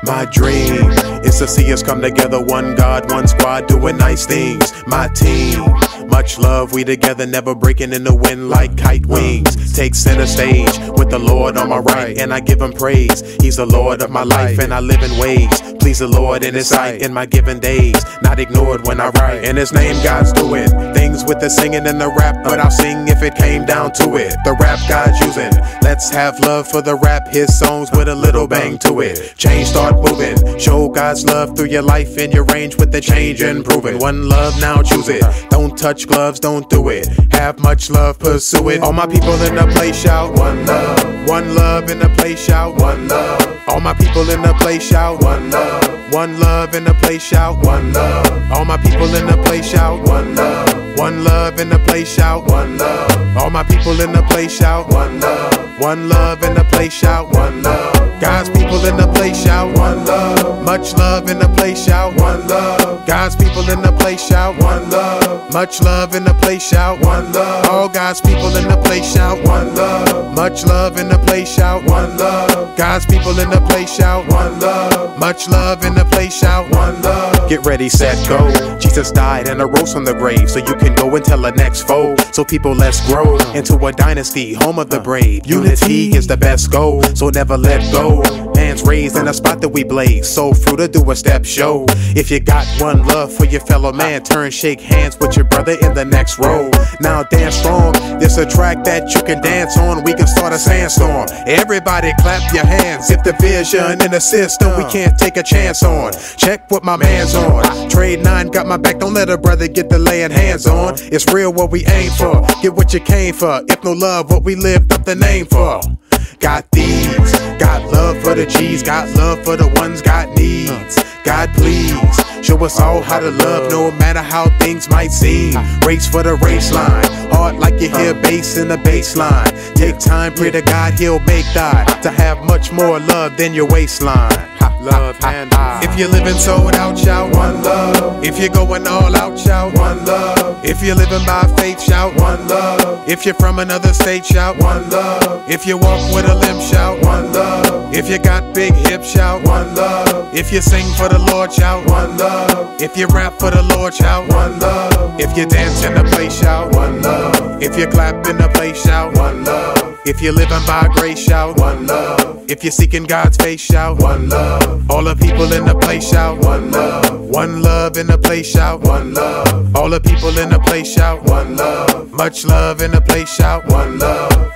My dream is to see us come together, one God, one squad, doing nice things. My team, much love, we together, never breaking in the wind like kite wings. Take center stage with the Lord on my right, and I give him praise. He's the Lord of my life, and I live in ways please the Lord in his sight in my given days, not ignored when I write. In his name God's doing things with the singing and the rap, but I'll sing if it came down to it. The rap God's using, let's have love for the rap, his songs with a little bang to it. Change start moving, show God's love through your life and your range with the change improving. One love, now choose it. Don't touch gloves, don't do it. Have much love, pursue it. All my people in the place shout one love. One love in the place shout one love. All my people in the place shout one love. One love in the place shout one love. All my people in the place shout one love. One love in the place shout one love. All my people in the place shout one love. One love in the place shout one love. God's people in the place shout one love. Much love in the place shout one love. God's people in the place shout one love. Much love in the place shout one love. All God's people in the place shout one love. Much love in the place shout one love. God's people in the place shout one love. Much love in the place shout one love. Get ready, set, go. Jesus died and arose from the grave, so you can go and tell the next foe. So people, let's grow into a dynasty, home of the brave. Unity is the best goal, so never let go. Hands raised in a spot that we blaze, so fruit to do a step show. If you got one love for your fellow man, turn shake hands with your brother in the next row. Now dance strong, there's a track that you can dance on. We can start a sandstorm. Everybody clap your hands if the vision in the system we can't take a chance on. Check what my man's on. Trade 9 got my back, don't let a brother get the laying hands on. It's real what we aim for, get what you came for. If no love, what we lived up the name for. Got these, got love for the G's, got love for the ones got needs. God please, show us all how to love no matter how things might seem. Race for the race line, hard like you hear bass in the bass line. Take time, pray to God he'll make die to have much more love than your waistline. Love and if you're living sold out, shout one love. If you're going all out, shout one love. If you're living by faith, shout one love. If you're from another state, shout one love. If you walk with a limp, shout one love. If you got big hips, shout one love. If you sing for the Lord, shout one love. If you rap for the Lord, shout one love. If you dance in the place, shout one love. If you clap in the place, shout one love. If you're living by grace, shout one love. If you're seeking God's face, shout one love. All the people in the place, shout one love. One love in the place, shout one love. All the people in the place, shout one love. Much love in the place, shout one love.